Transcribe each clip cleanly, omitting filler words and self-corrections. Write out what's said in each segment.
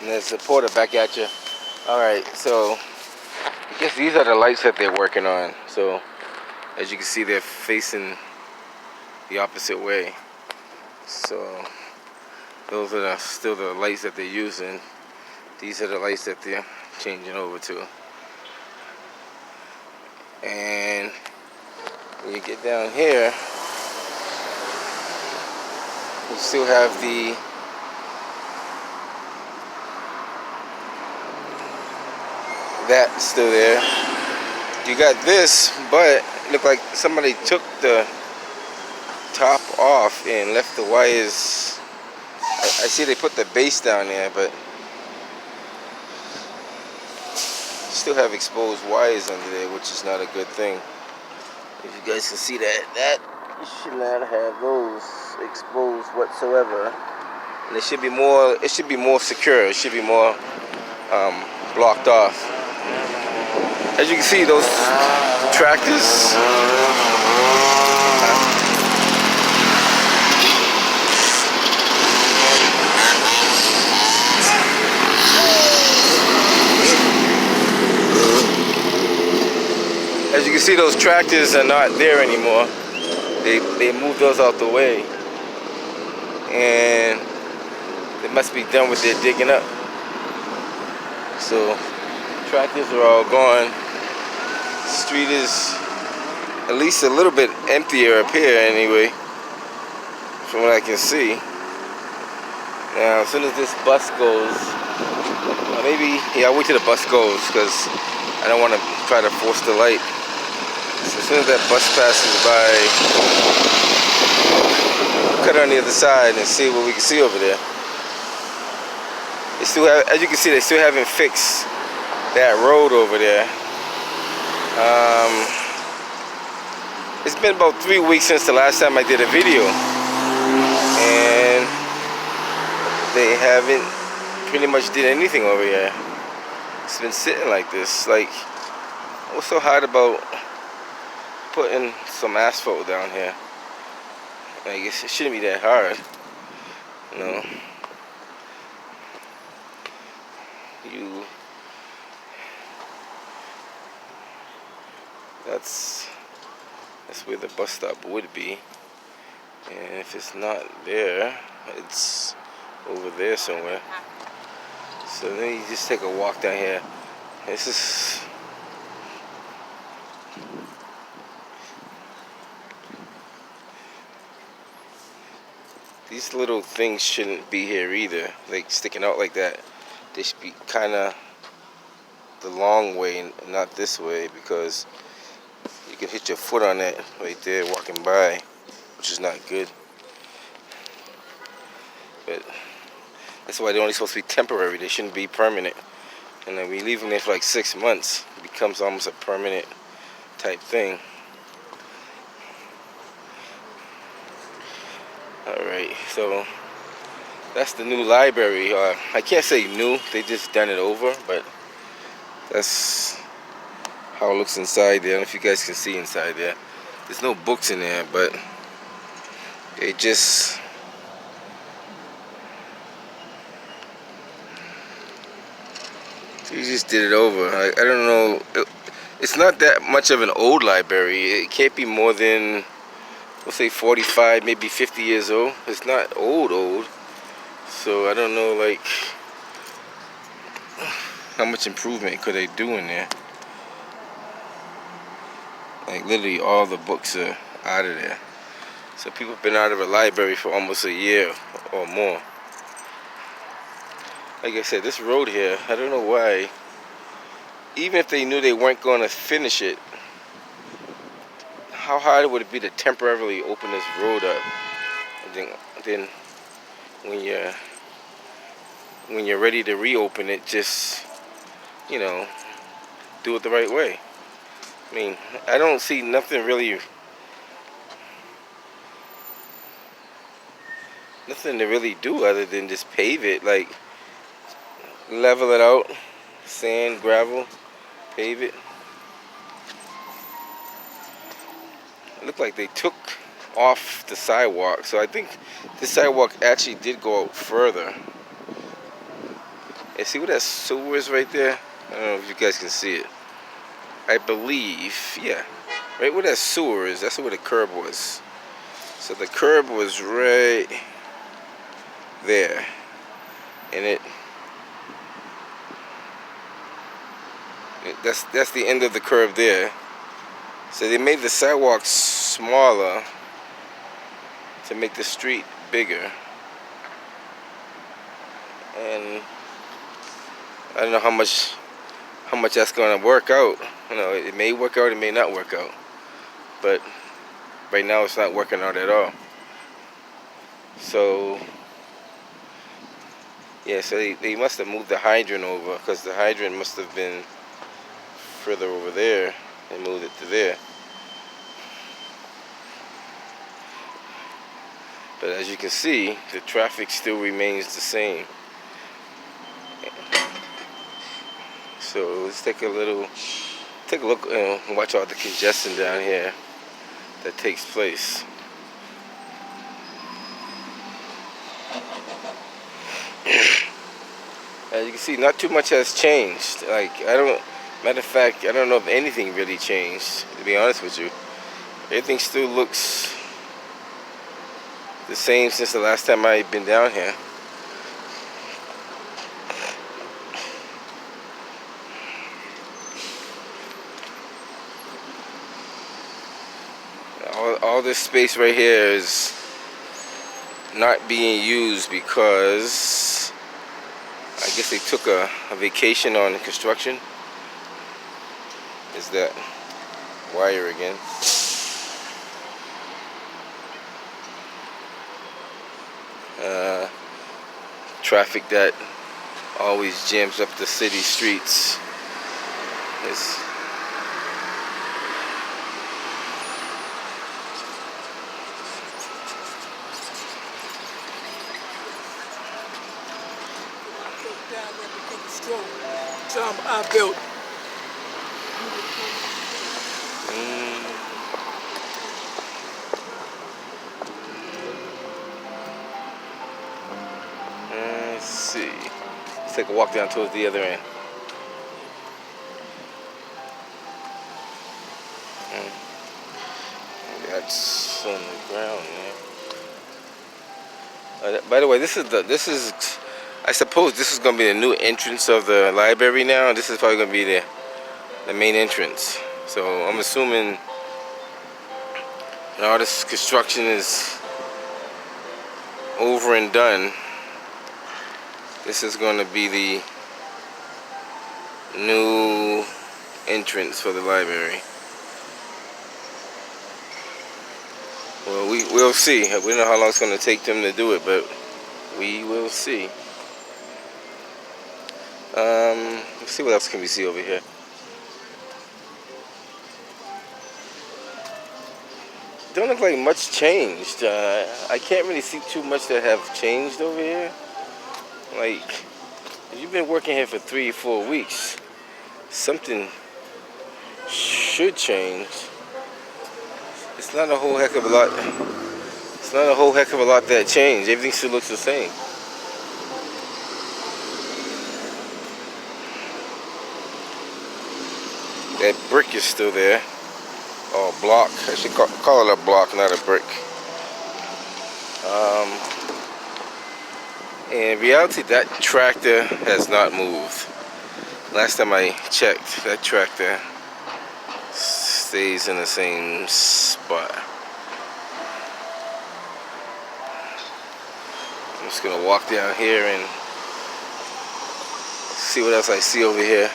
And there's a porter back at you. Alright, so I guess these are the lights that they're working on. So as you can see, they're facing the opposite way. So those are still the lights that they're using. These are the lights that they're changing over to. And when you get down here, you still have that still there. You got this, but it looked like somebody took the top off and left the wires. I see they put the base down there, but still have exposed wires under there, which is not a good thing. If you guys can see that should not have those exposed whatsoever. And it should be more secure. It should be more blocked off. As you can see, those tractors. As you can see, those tractors are not there anymore. They moved those out the way, and they must be done with their digging up. So tractors are all gone. The street is at least a little bit emptier up here anyway, from what I can see. Now as soon as this bus goes, I'll wait till the bus goes, because I don't want to try to force the light. So as soon as that bus passes by, cut on the other side and see what we can see over there. They still have, as you can see, they still haven't fixed that road over there. It's been about 3 weeks since the last time I did a video, and they haven't pretty much did anything over here. It's been sitting like this. Like, what's so hard about putting some asphalt down here? I guess it shouldn't be that hard, you know. That's where the bus stop would be, and if it's not there, it's over there somewhere. So then you just take a walk down here. This is these little things shouldn't be here either, like sticking out like that. They should be kind of the long way and not this way, because you can hit your foot on it right there walking by, which is not good. But that's why they're only supposed to be temporary. They shouldn't be permanent. And then we leave them there for like 6 months, it becomes almost a permanent type thing. Alright, so that's the new library. I can't say new, they just done it over, but that's how it looks inside there. I don't know if you guys can see inside there. There's no books in there, but they just did it over. I don't know. It's not that much of an old library. It can't be more than, we'll say 45, maybe 50 years old. It's not old. So I don't know, like, how much improvement could they do in there? Like, literally all the books are out of there. So people have been out of a library for almost a year or more. Like I said, this road here, I don't know why. Even if they knew they weren't going to finish it, how hard would it be to temporarily open this road up? And then when you're ready to reopen it, just, you know, do it the right way. I mean, I don't see nothing to really do other than just pave it, like level it out, sand, gravel, pave it. It looked like they took off the sidewalk, so I think the sidewalk actually did go out further. And see where that sewer is right there? I don't know if you guys can see it. I believe, yeah. Right where that sewer is, that's where the curb was. So the curb was right there. And that's the end of the curve there. So they made the sidewalks smaller to make the street bigger. And I don't know how much that's going to work out. You know, it may work out, it may not work out. But right now it's not working out at all. So yeah, so they must have moved the hydrant over, because the hydrant must have been further over there and moved it to there. But as you can see, the traffic still remains the same. So let's take a look and watch all the congestion down here that takes place. As you can see, not too much has changed. Matter of fact, I don't know if anything really changed, to be honest with you. Everything still looks the same since the last time I've been down here. All this space right here is not being used because I guess they took a vacation on construction. Is that wire again? Traffic that always jams up the city streets. I built. Let's see. Let's take a walk down towards the other end. That's on the ground, man. By the way, this is. I suppose this is going to be the new entrance of the library now. This is probably going to be the main entrance. So I'm assuming all this construction is over and done. This is going to be the new entrance for the library. Well, we'll see. We don't know how long it's going to take them to do it, but we will see. Let's see what else can we see over here. Don't look like much changed. I can't really see too much that have changed over here. Like, if you've been working here for 3 or 4 weeks, something should change. It's not a whole heck of a lot. It's not a whole heck of a lot that changed. Everything still looks the same. That brick is still there. Or block. I should call it a block, not a brick. In reality, that tractor has not moved. Last time I checked, that tractor stays in the same spot. I'm just gonna walk down here and see what else I see over here.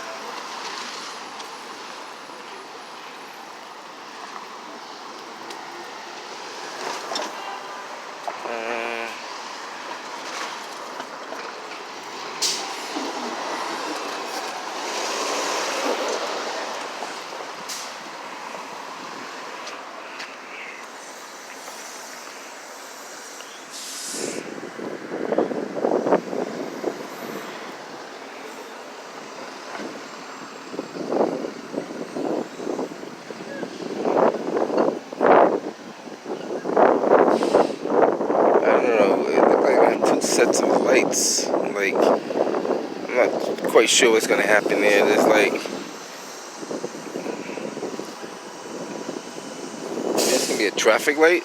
not quite sure what's gonna happen there. There's like, there's gonna be a traffic light.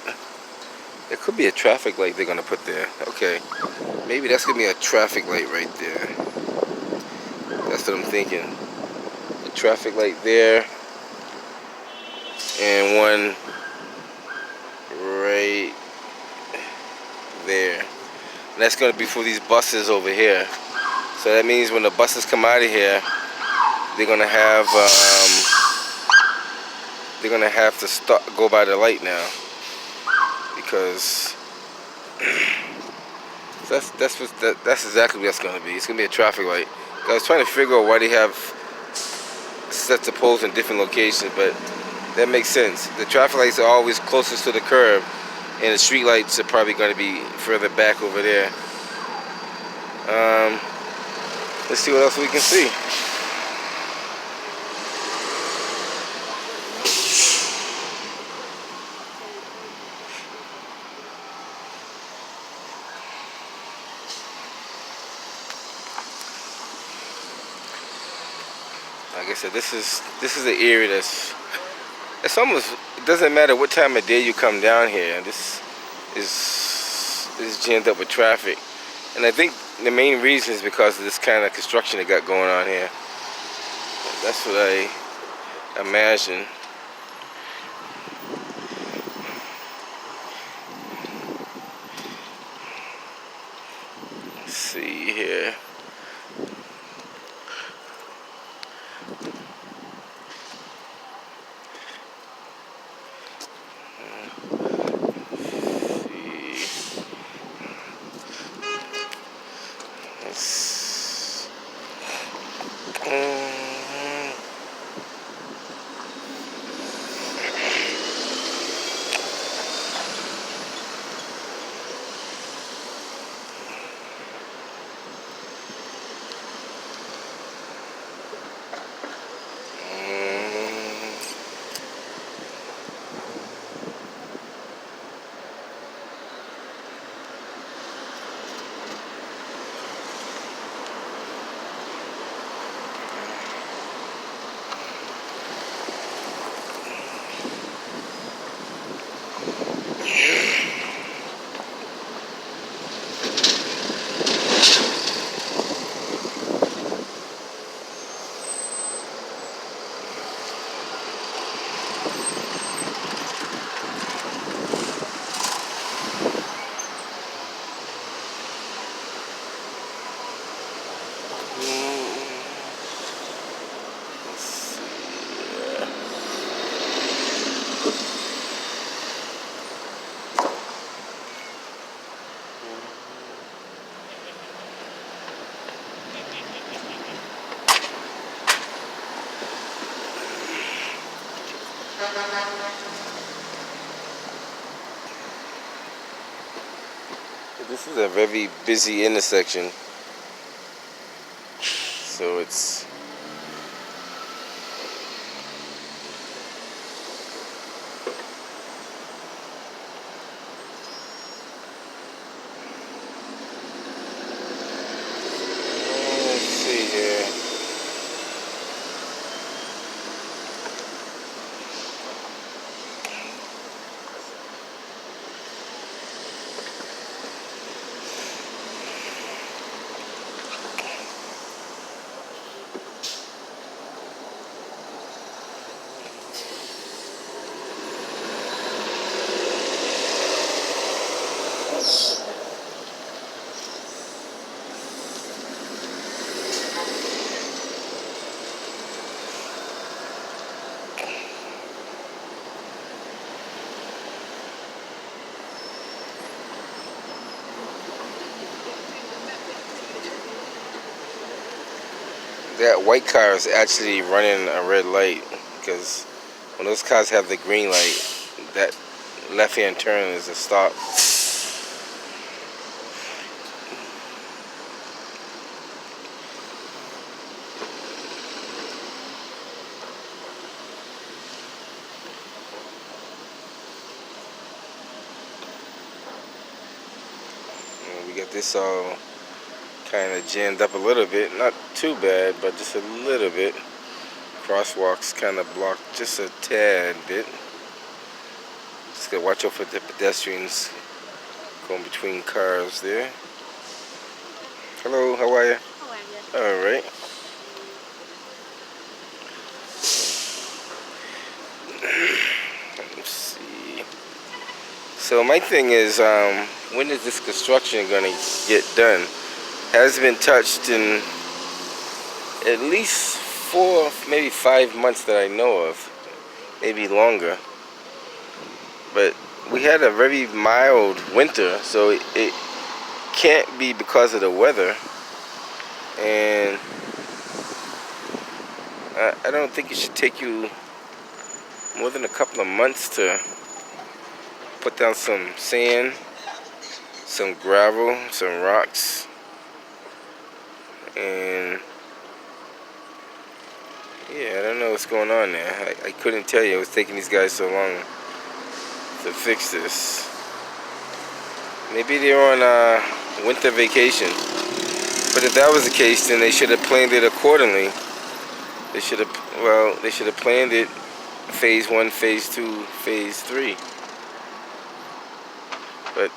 There could be a traffic light they're gonna put there. Okay, maybe that's gonna be a traffic light right there. That's what I'm thinking. A traffic light there, and one right there. And that's gonna be for these buses over here. So that means when the buses come out of here, they're gonna have to stop, go by the light now, because that's exactly what that's gonna be. It's gonna be a traffic light. I was trying to figure out why they have sets of poles in different locations, but that makes sense. The traffic lights are always closest to the curb, and the street lights are probably going to be further back over there. Let's see what else we can see. Like I said, this is the area it's almost, it doesn't matter what time of day you come down here. This is jammed up with traffic, and I think the main reason is because of this kind of construction they got going on here. That's what I imagine. Let's see here. This is a very busy intersection, so it's let's see here. That white car is actually running a red light, because when those cars have the green light, that left-hand turn is a stop. And we got this all kind of jammed up a little bit, not too bad, but just a little bit. Crosswalks kind of blocked just a tad bit. Just gotta watch out for the pedestrians going between cars there. Hello, how are you? How are you? All right. Let's see. So my thing is, when is this construction gonna get done? Hasn't been touched in at least 4, maybe 5 months that I know of, maybe longer. But we had a very mild winter, so it can't be because of the weather. And I don't think it should take you more than a couple of months to put down some sand, some gravel, some rocks, and yeah, I don't know what's going on there. I couldn't tell you. It was taking these guys so long to fix this. Maybe they're on winter vacation. But if that was the case, then they should have planned it accordingly. They should have planned it phase 1, phase 2, phase 3. But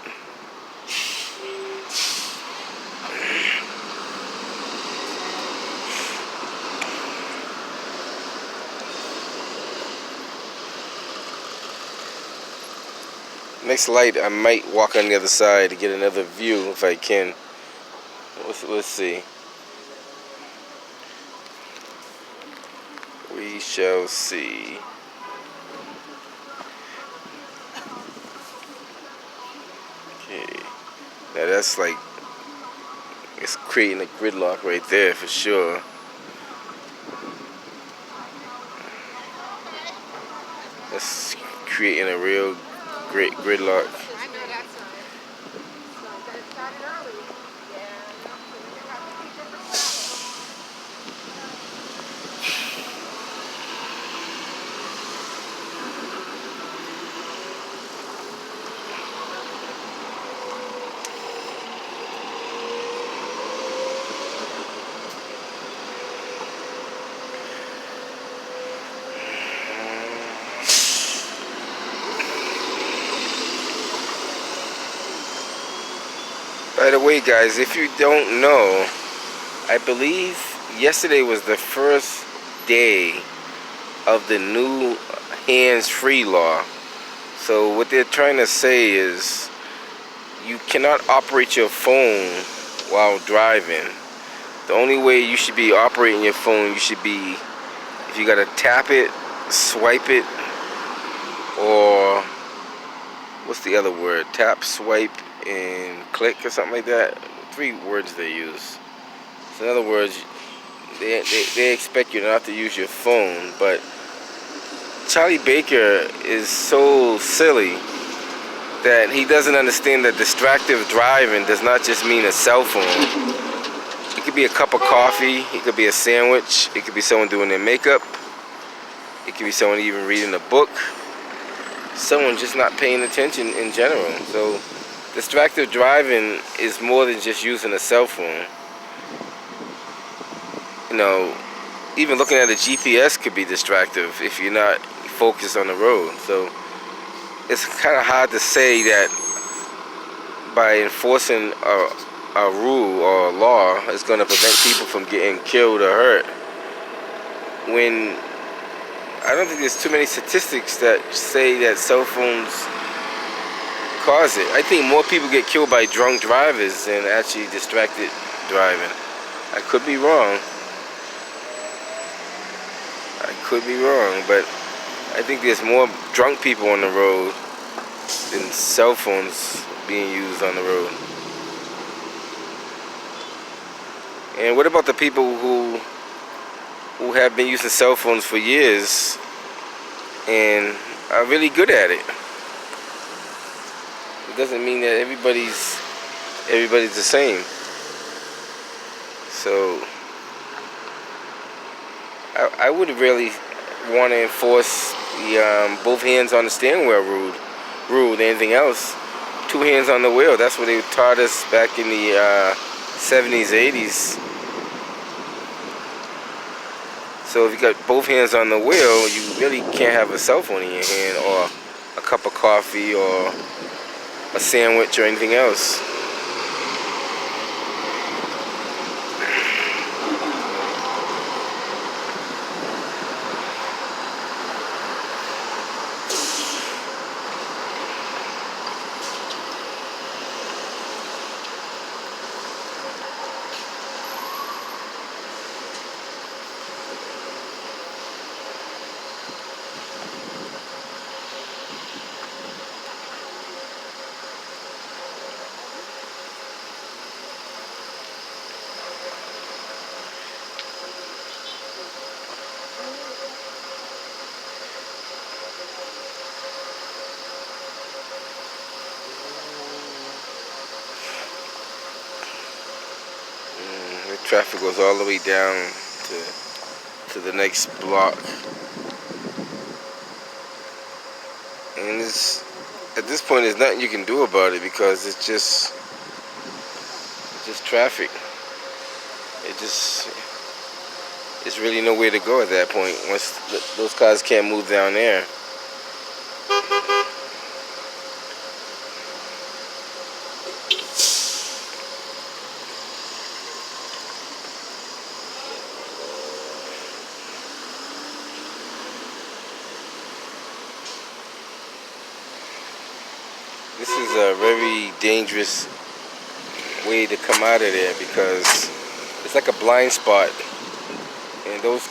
next light, I might walk on the other side to get another view if I can. Let's see. We shall see. Okay. Now that's like, it's creating a gridlock right there for sure. That's creating a real great gridlock. I know that's right. So it started early. By the way, guys, if you don't know, I believe yesterday was the first day of the new hands-free law. So what they're trying to say is you cannot operate your phone while driving. The only way you should be operating your phone, you should be, if you gotta tap it, swipe it, or what's the other word? Tap, swipe, and click or something like that. 3 words they use. So in other words, they expect you not to use your phone, but Charlie Baker is so silly that he doesn't understand that distractive driving does not just mean a cell phone. It could be a cup of coffee, it could be a sandwich, it could be someone doing their makeup, it could be someone even reading a book, someone just not paying attention in general. So distractive driving is more than just using a cell phone. You know, even looking at a GPS could be distractive if you're not focused on the road. So it's kind of hard to say that by enforcing a rule or a law is going to prevent people from getting killed or hurt, when I don't think there's too many statistics that say that cell phones cause it. I think more people get killed by drunk drivers than actually distracted driving. I could be wrong. But I think there's more drunk people on the road than cell phones being used on the road. And what about the people who have been using cell phones for years and are really good at it? It doesn't mean that everybody's the same. So I would really want to enforce the both hands on the steering wheel rule than anything else. 2 hands on the wheel. That's what they taught us back in the 70s, 80s. So if you got both hands on the wheel, you really can't have a cell phone in your hand, or a cup of coffee, or a sandwich, or anything else. The traffic goes all the way down to the next block, and at this point there's nothing you can do about it, because it's just traffic. It's really nowhere to go at that point once those cars can't move down there. This is a very dangerous way to come out of there, because it's like a blind spot, and those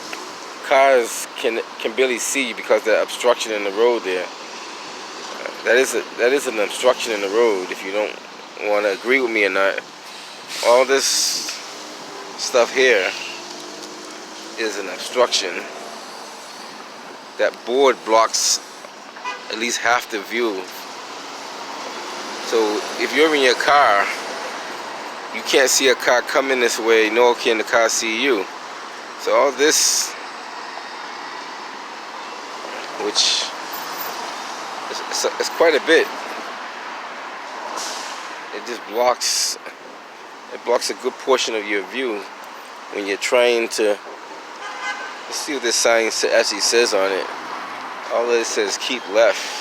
cars can barely see because of the obstruction in the road there. That is an obstruction in the road, if you don't want to agree with me or not. All this stuff here is an obstruction. That board blocks at least half the view. So if you're in your car, you can't see a car coming this way, nor can the car see you. So all this, which is quite a bit, it just blocks a good portion of your view when you're trying to. Let's see what this sign actually says on it. All it says, keep left.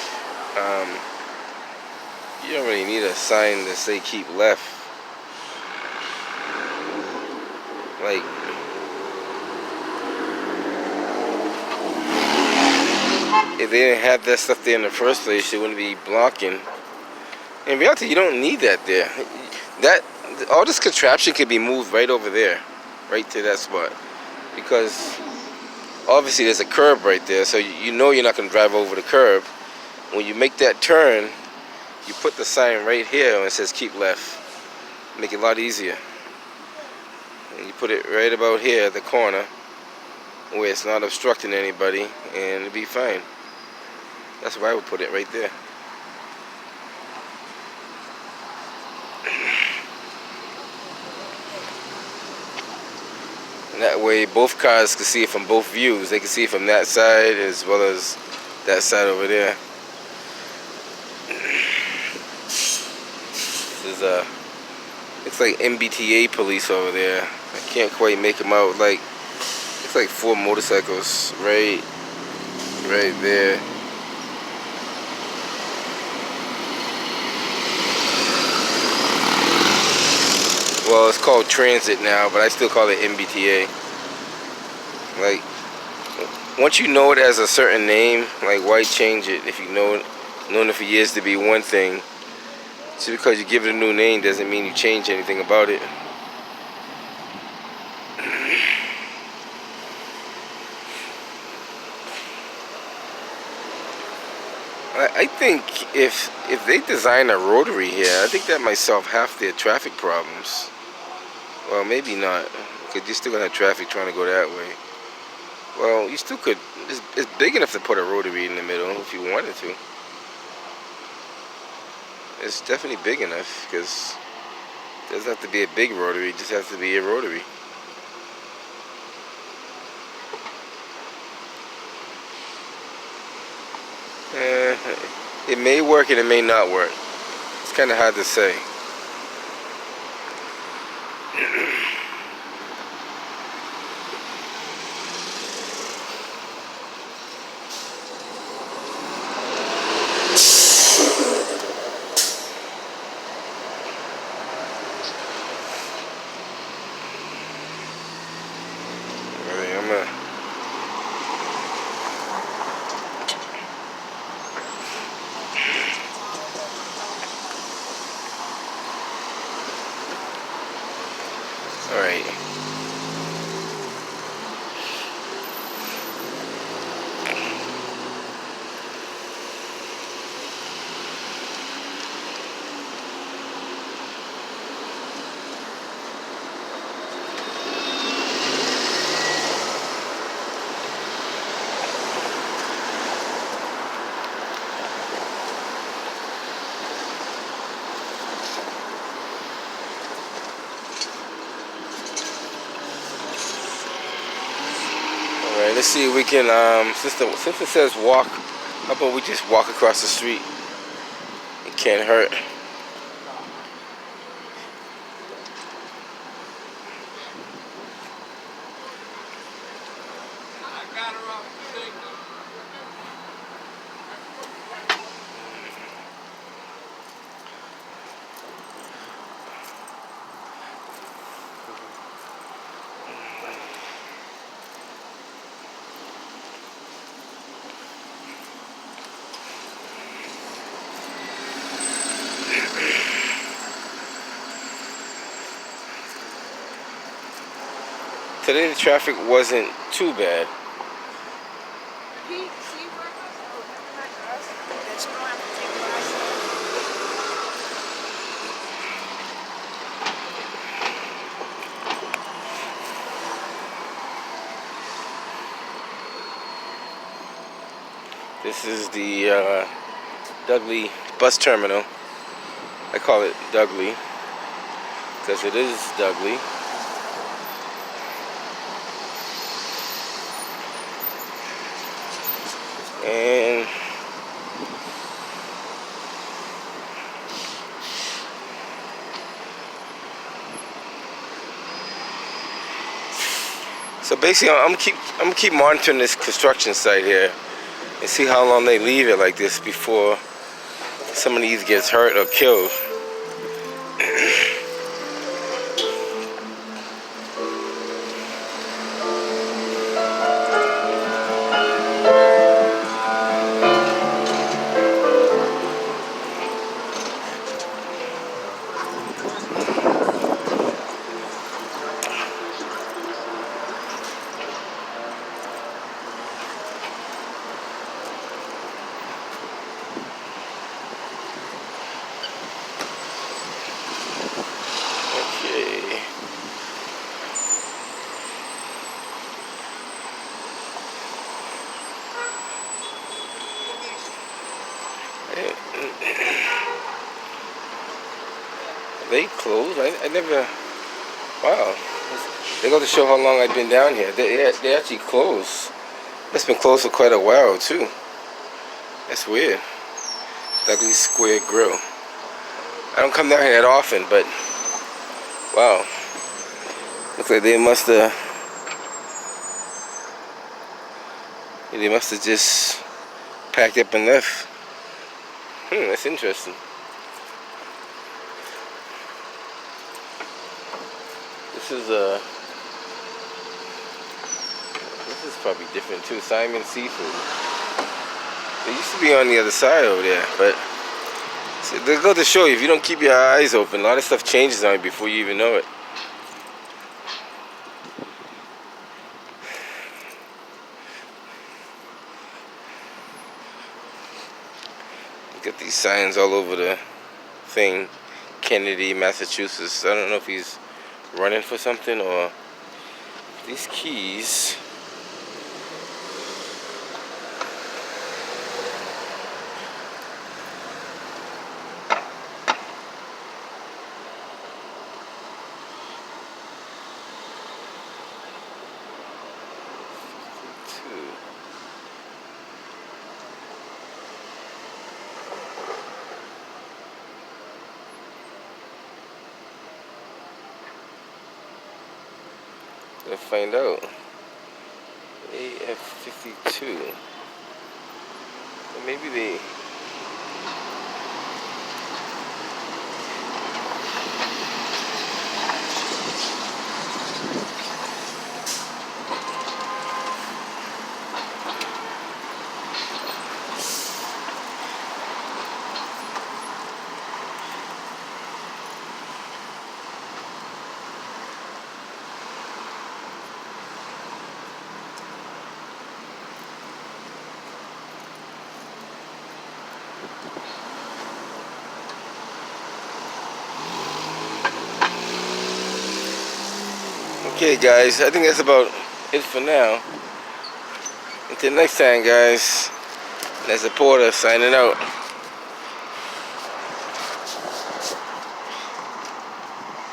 You don't really need a sign to say keep left. Like, if they didn't have that stuff there in the first place, they wouldn't be blocking. In reality, you don't need that there. All this contraption could be moved right over there, right to that spot, because obviously there's a curb right there, so you know you're not going to drive over the curb. When you make that turn, you put the sign right here and it says keep left. Make it a lot easier. And you put it right about here at the corner where it's not obstructing anybody, and it'll be fine. That's why I would put it right there. And that way both cars can see it from both views. They can see it from that side as well as that side over there. This is it's like MBTA police over there. I can't quite make them out. Like, it's like 4 motorcycles right there. Well, it's called Transit now, but I still call it MBTA. Like, once you know it as a certain name, like, why change it? If you known it for years to be one thing, just because you give it a new name doesn't mean you change anything about it. I think if they design a rotary here, I think that might solve half their traffic problems. Well, maybe not, because you're still gonna have traffic trying to go that way. Well, you still could. It's big enough to put a rotary in the middle if you wanted to. It's definitely big enough, because it doesn't have to be a big rotary. It just has to be a rotary. It may work and it may not work. It's kind of hard to say. Alright, let's see if we can, since it says walk, how about we just walk across the street? It can't hurt. Today the traffic wasn't too bad. This is the Dudley bus terminal. I call it Dudley because it is Dudley. And so basically, I'm gonna keep monitoring this construction site here and see how long they leave it like this before some of these gets hurt or killed. They closed? I never. Wow. They go to show how long I've been down here. They actually closed. It's been closed for quite a while too. That's weird. Dudley Square Grill. I don't come down here that often, but wow. Looks like they must have just packed up and left. That's interesting. This is probably different too. Simon Seafood. They used to be on the other side over there, but see, they go to show you, if you don't keep your eyes open, a lot of stuff changes on you before you even know it. Got these signs all over the thing. Kennedy, Massachusetts. I don't know if he's running for something or these keys. Let's find out. AF52. Maybe they. Okay guys, I think that's about it for now. Until next time guys, Les Porter signing out.